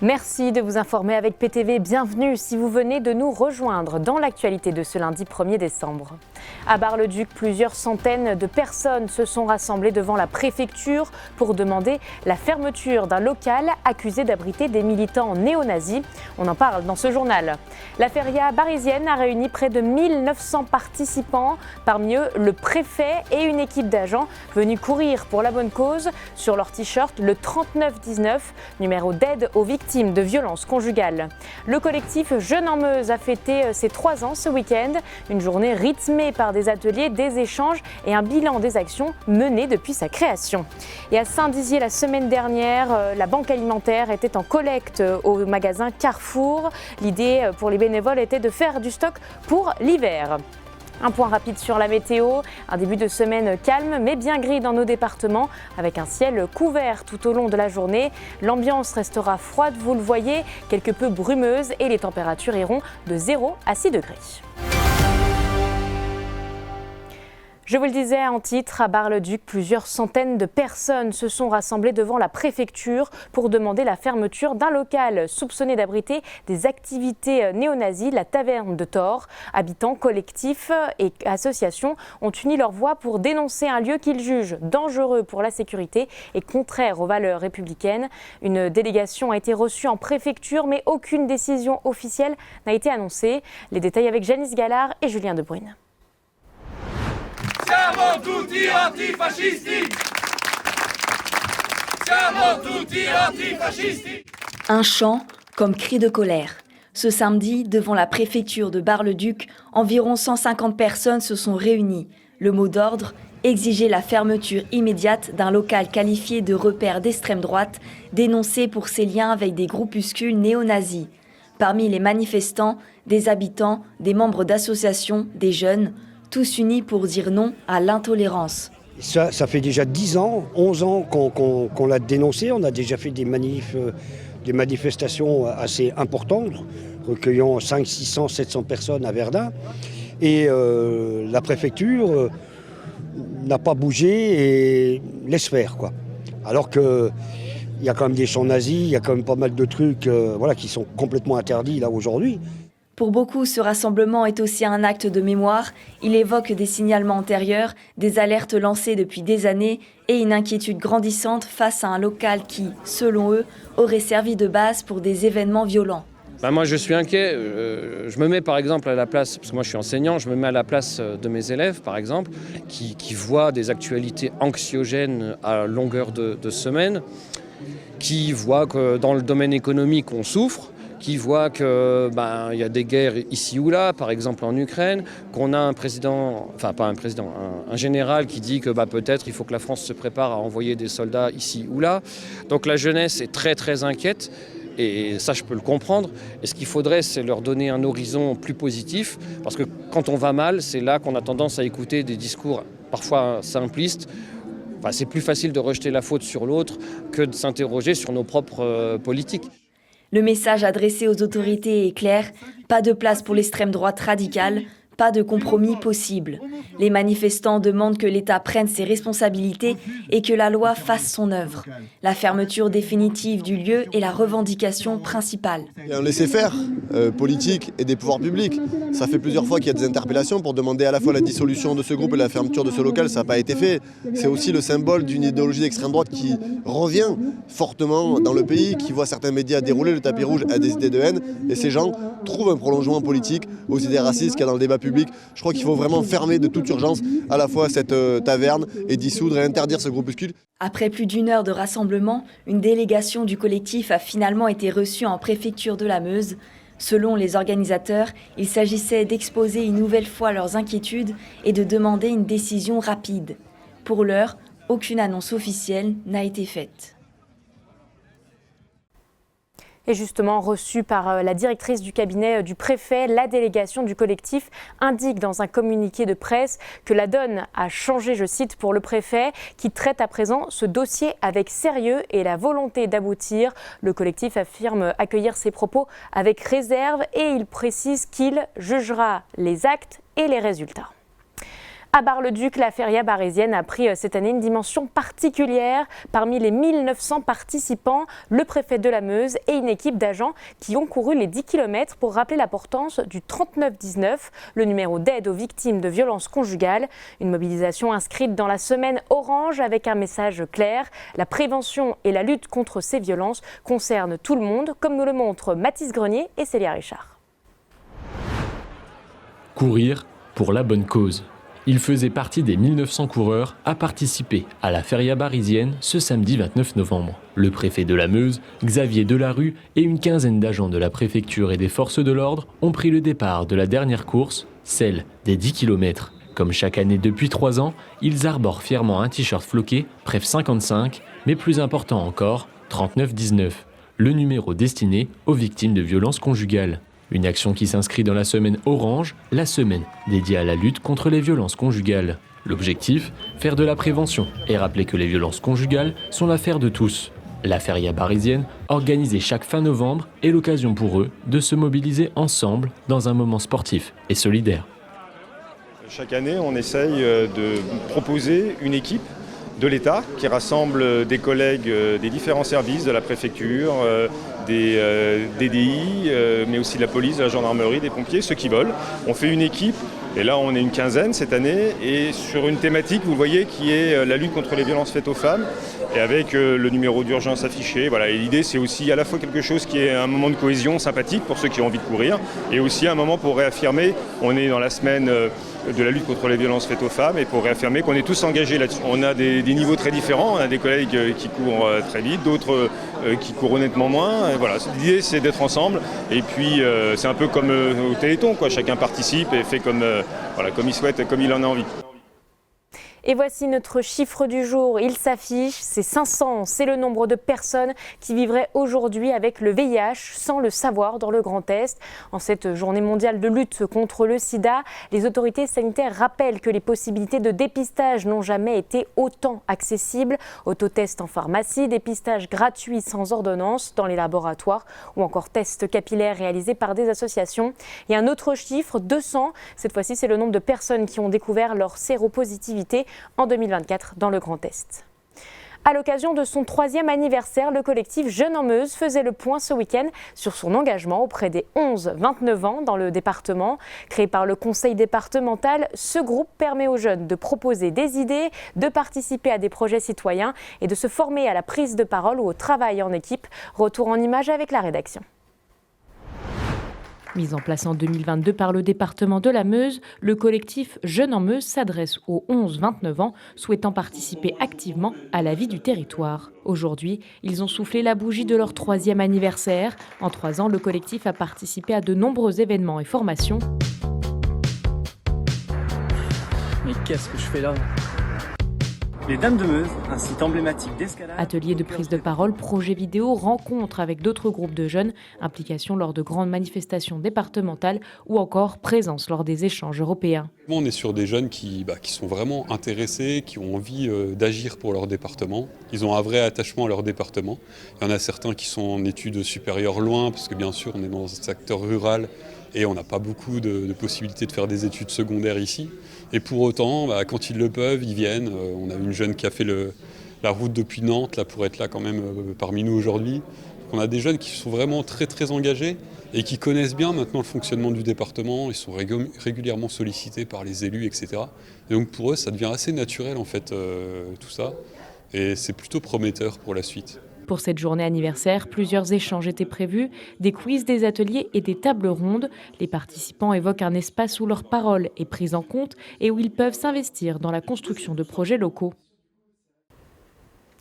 Merci de vous informer avec PTV. Bienvenue si vous venez de nous rejoindre dans l'actualité de ce lundi 1er décembre. À Bar-le-Duc, plusieurs centaines de personnes se sont rassemblées devant la préfecture pour demander la fermeture d'un local accusé d'abriter des militants néo-nazis. On en parle dans ce journal. La feria barisienne a réuni près de 1900 participants, parmi eux le préfet et une équipe d'agents venus courir pour la bonne cause. Sur leur t-shirt, le 3919, numéro d'aide aux victimes de violences conjugales. Le collectif Jeunes en Meuse a fêté ses 3 ans ce week-end. Une journée rythmée par des ateliers, des échanges et un bilan des actions menées depuis sa création. Et à Saint-Dizier, la semaine dernière, la banque alimentaire était en collecte au magasin Carrefour. L'idée pour les bénévoles était de faire du stock pour l'hiver. Un point rapide sur la météo, un début de semaine calme mais bien gris dans nos départements avec un ciel couvert tout au long de la journée. L'ambiance restera froide, vous le voyez, quelque peu brumeuse et les températures iront de 0 à 6 degrés. Je vous le disais en titre, à Bar-le-Duc, plusieurs centaines de personnes se sont rassemblées devant la préfecture pour demander la fermeture d'un local soupçonné d'abriter des activités néo-nazis, la Taverne de Thor. Habitants, collectifs et associations ont uni leur voix pour dénoncer un lieu qu'ils jugent dangereux pour la sécurité et contraire aux valeurs républicaines. Une délégation a été reçue en préfecture, mais aucune décision officielle n'a été annoncée. Les détails avec Janice Gallard et Julien De Bruyne. Siamo tutti antifascisti! Siamo tutti antifascisti! Un chant comme cri de colère. Ce samedi, devant la préfecture de Bar-le-Duc, environ 150 personnes se sont réunies. Le mot d'ordre, exiger la fermeture immédiate d'un local qualifié de repère d'extrême droite, dénoncé pour ses liens avec des groupuscules néo-nazis. Parmi les manifestants, des habitants, des membres d'associations, des jeunes, tous unis pour dire non à l'intolérance. Ça fait déjà 10 ans, 11 ans qu'on l'a dénoncé. On a déjà fait des manifestations assez importantes, recueillant 500, 600, 700 personnes à Verdun. Et la préfecture n'a pas bougé et laisse faire, quoi. Alors qu'il y a quand même des chants nazis, il y a quand même pas mal de trucs qui sont complètement interdits là aujourd'hui. Pour beaucoup, ce rassemblement est aussi un acte de mémoire. Il évoque des signalements antérieurs, des alertes lancées depuis des années et une inquiétude grandissante face à un local qui, selon eux, aurait servi de base pour des événements violents. Moi je suis inquiet, je me mets par exemple à la place, parce que moi je suis enseignant, je me mets à la place de mes élèves par exemple, qui voient des actualités anxiogènes à longueur de semaine, qui voient que dans le domaine économique on souffre, qui voit qu'il y a des guerres ici ou là, par exemple en Ukraine, qu'on a un général qui dit que peut-être il faut que la France se prépare à envoyer des soldats ici ou là. Donc la jeunesse est très très inquiète et ça je peux le comprendre. Et ce qu'il faudrait, c'est leur donner un horizon plus positif, parce que quand on va mal, c'est là qu'on a tendance à écouter des discours parfois simplistes. C'est plus facile de rejeter la faute sur l'autre que de s'interroger sur nos propres politiques. Le message adressé aux autorités est clair, pas de place pour l'extrême droite radicale, pas de compromis possible. Les manifestants demandent que l'État prenne ses responsabilités et que la loi fasse son œuvre. La fermeture définitive du lieu est la revendication principale. Il y a un laisser-faire politique et des pouvoirs publics. Ça fait plusieurs fois qu'il y a des interpellations pour demander à la fois la dissolution de ce groupe et la fermeture de ce local. Ça n'a pas été fait. C'est aussi le symbole d'une idéologie d'extrême droite qui revient fortement dans le pays, qui voit certains médias dérouler le tapis rouge à des idées de haine. Et ces gens trouvent un prolongement politique aux idées racistes qu'il y a dans le débat public. Je crois qu'il faut vraiment fermer de toute urgence à la fois cette taverne et dissoudre et interdire ce groupuscule. Après plus d'1 heure de rassemblement, une délégation du collectif a finalement été reçue en préfecture de la Meuse. Selon les organisateurs, il s'agissait d'exposer une nouvelle fois leurs inquiétudes et de demander une décision rapide. Pour l'heure, aucune annonce officielle n'a été faite. Et justement, reçue par la directrice du cabinet du préfet, la délégation du collectif indique dans un communiqué de presse que la donne a changé, je cite, pour le préfet, qui traite à présent ce dossier avec sérieux et la volonté d'aboutir. Le collectif affirme accueillir ses propos avec réserve et il précise qu'il jugera les actes et les résultats. À Bar-le-Duc, la feria barisienne a pris cette année une dimension particulière. Parmi les 1900 participants, le préfet de la Meuse et une équipe d'agents qui ont couru les 10 km pour rappeler l'importance du 3919, le numéro d'aide aux victimes de violences conjugales. Une mobilisation inscrite dans la semaine orange avec un message clair. La prévention et la lutte contre ces violences concernent tout le monde, comme nous le montrent Mathis Grenier et Célia Richard. Courir pour la bonne cause. Il faisait partie des 1900 coureurs à participer à la feria barisienne ce samedi 29 novembre. Le préfet de la Meuse, Xavier Delarue, et une quinzaine d'agents de la préfecture et des forces de l'ordre ont pris le départ de la dernière course, celle des 10 km. Comme chaque année depuis 3 ans, ils arborent fièrement un t-shirt floqué, Pref 55, mais plus important encore, 3919, le numéro destiné aux victimes de violences conjugales. Une action qui s'inscrit dans la semaine orange, la semaine dédiée à la lutte contre les violences conjugales. L'objectif, faire de la prévention et rappeler que les violences conjugales sont l'affaire de tous. La feria barisienne, organisée chaque fin novembre, est l'occasion pour eux de se mobiliser ensemble dans un moment sportif et solidaire. Chaque année, on essaye de proposer une équipe de l'État qui rassemble des collègues des différents services, de la préfecture, des DDI, mais aussi de la police, de la gendarmerie, des pompiers, ceux qui veulent. On fait une équipe, et là on est une quinzaine cette année, et sur une thématique, vous le voyez, qui est la lutte contre les violences faites aux femmes, et avec le numéro d'urgence affiché. Voilà. Et l'idée, c'est aussi à la fois quelque chose qui est un moment de cohésion sympathique pour ceux qui ont envie de courir, et aussi un moment pour réaffirmer, on est dans la semaine de la lutte contre les violences faites aux femmes, et pour réaffirmer qu'on est tous engagés là-dessus. On a des niveaux très différents, on a des collègues qui courent très vite, d'autres qui courent honnêtement moins. Et voilà. L'idée, c'est d'être ensemble, et puis c'est un peu comme au Téléthon, quoi. Chacun participe et fait comme il souhaite et comme il en a envie. Et voici notre chiffre du jour, il s'affiche, c'est 500, c'est le nombre de personnes qui vivraient aujourd'hui avec le VIH sans le savoir dans le Grand Est. En cette journée mondiale de lutte contre le sida, les autorités sanitaires rappellent que les possibilités de dépistage n'ont jamais été autant accessibles. Autotest en pharmacie, dépistage gratuit sans ordonnance dans les laboratoires ou encore tests capillaires réalisés par des associations. Et un autre chiffre, 200, cette fois-ci c'est le nombre de personnes qui ont découvert leur séropositivité en 2024 dans le Grand Est. À l'occasion de son 3e anniversaire, le collectif Jeunes en Meuse faisait le point ce week-end sur son engagement auprès des 11-29 ans dans le département. Créé par le conseil départemental, ce groupe permet aux jeunes de proposer des idées, de participer à des projets citoyens et de se former à la prise de parole ou au travail en équipe. Retour en images avec la rédaction. Mis en place en 2022 par le département de la Meuse, le collectif Jeunes en Meuse s'adresse aux 11-29 ans souhaitant participer activement à la vie du territoire. Aujourd'hui, ils ont soufflé la bougie de leur 3e anniversaire. En 3 ans, le collectif a participé à de nombreux événements et formations. Mais qu'est-ce que je fais là ? Les Dames de Meuse, un site emblématique d'escalade. Ateliers de prise de parole, projets vidéo, rencontres avec d'autres groupes de jeunes, implication lors de grandes manifestations départementales ou encore présence lors des échanges européens. On est sur des jeunes qui sont vraiment intéressés, qui ont envie d'agir pour leur département. Ils ont un vrai attachement à leur département. Il y en a certains qui sont en études supérieures loin, parce que bien sûr on est dans un secteur rural et on n'a pas beaucoup de possibilités de faire des études secondaires ici. Et pour autant, quand ils le peuvent, ils viennent. On a une jeune qui a fait la route depuis Nantes là, pour être là quand même parmi nous aujourd'hui. On a des jeunes qui sont vraiment très très engagés et qui connaissent bien maintenant le fonctionnement du département. Ils sont régulièrement sollicités par les élus, etc. Et donc pour eux, ça devient assez naturel en fait tout ça. Et c'est plutôt prometteur pour la suite. Pour cette journée anniversaire, plusieurs échanges étaient prévus, des quiz, des ateliers et des tables rondes. Les participants évoquent un espace où leur parole est prise en compte et où ils peuvent s'investir dans la construction de projets locaux.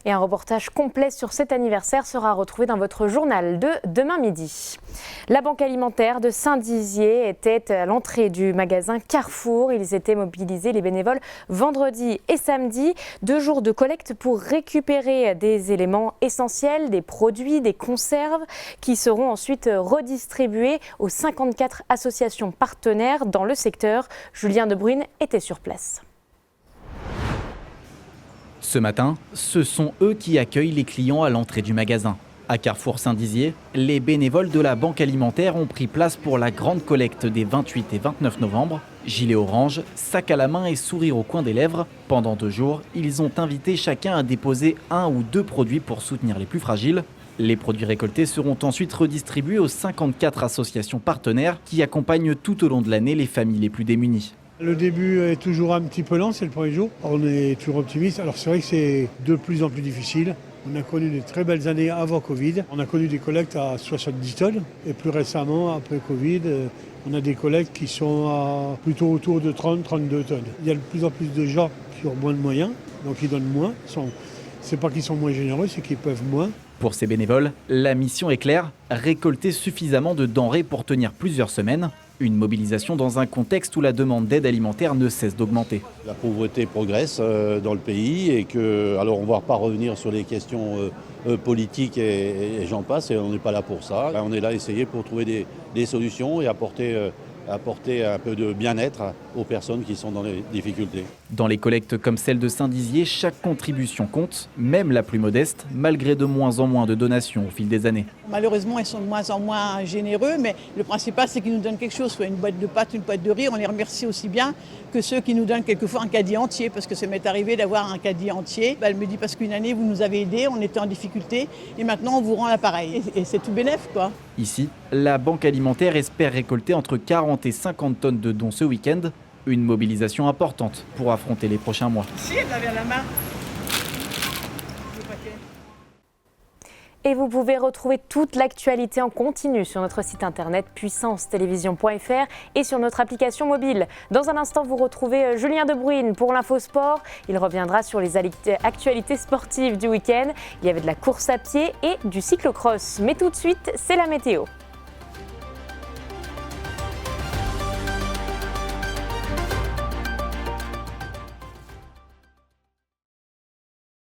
Et un reportage complet sur cet anniversaire sera retrouvé dans votre journal de demain midi. La banque alimentaire de Saint-Dizier était à l'entrée du magasin Carrefour. Ils étaient mobilisés, les bénévoles, vendredi et samedi. 2 jours de collecte pour récupérer des éléments essentiels, des produits, des conserves qui seront ensuite redistribués aux 54 associations partenaires dans le secteur. Julien De Bruyne était sur place. Ce matin, ce sont eux qui accueillent les clients à l'entrée du magasin. À Carrefour Saint-Dizier, les bénévoles de la banque alimentaire ont pris place pour la grande collecte des 28 et 29 novembre. Gilet orange, sac à la main et sourire au coin des lèvres. Pendant 2 jours, ils ont invité chacun à déposer 1 ou 2 produits pour soutenir les plus fragiles. Les produits récoltés seront ensuite redistribués aux 54 associations partenaires qui accompagnent tout au long de l'année les familles les plus démunies. Le début est toujours un petit peu lent, c'est le premier jour. On est toujours optimiste. Alors c'est vrai que c'est de plus en plus difficile. On a connu de très belles années avant Covid. On a connu des collectes à 70 tonnes. Et plus récemment, après Covid, on a des collectes qui sont plutôt autour de 30-32 tonnes. Il y a de plus en plus de gens qui ont moins de moyens, donc ils donnent moins. C'est pas qu'ils sont moins généreux, c'est qu'ils peuvent moins. Pour ces bénévoles, la mission est claire, récolter suffisamment de denrées pour tenir plusieurs semaines. Une mobilisation dans un contexte où la demande d'aide alimentaire ne cesse d'augmenter. La pauvreté progresse dans le pays et alors on ne va pas revenir sur les questions politiques et j'en passe, et on n'est pas là pour ça. On est là essayer pour trouver des solutions et apporter un peu de bien-être aux personnes qui sont dans les difficultés. Dans les collectes comme celle de Saint-Dizier, chaque contribution compte, même la plus modeste, malgré de moins en moins de donations au fil des années. Malheureusement, ils sont de moins en moins généreux, mais le principal, c'est qu'ils nous donnent quelque chose, soit une boîte de pâtes, une boîte de riz. On les remercie aussi bien que ceux qui nous donnent quelquefois un caddie entier, parce que ça m'est arrivé d'avoir un caddie entier. Elle me dit, parce qu'une année, vous nous avez aidés, on était en difficulté, et maintenant, on vous rend l'appareil. Et c'est tout bénef, quoi. Ici, la Banque alimentaire espère récolter entre 40 et 50 tonnes de dons ce week-end. Une mobilisation importante pour affronter les prochains mois. Si, elle l'avait à la main. Et vous pouvez retrouver toute l'actualité en continu sur notre site internet puissancetelevision.fr et sur notre application mobile. Dans un instant, vous retrouvez Julien Debruyne pour l'Infosport. Il reviendra sur les actualités sportives du week-end. Il y avait de la course à pied et du cyclocross. Mais tout de suite, c'est la météo.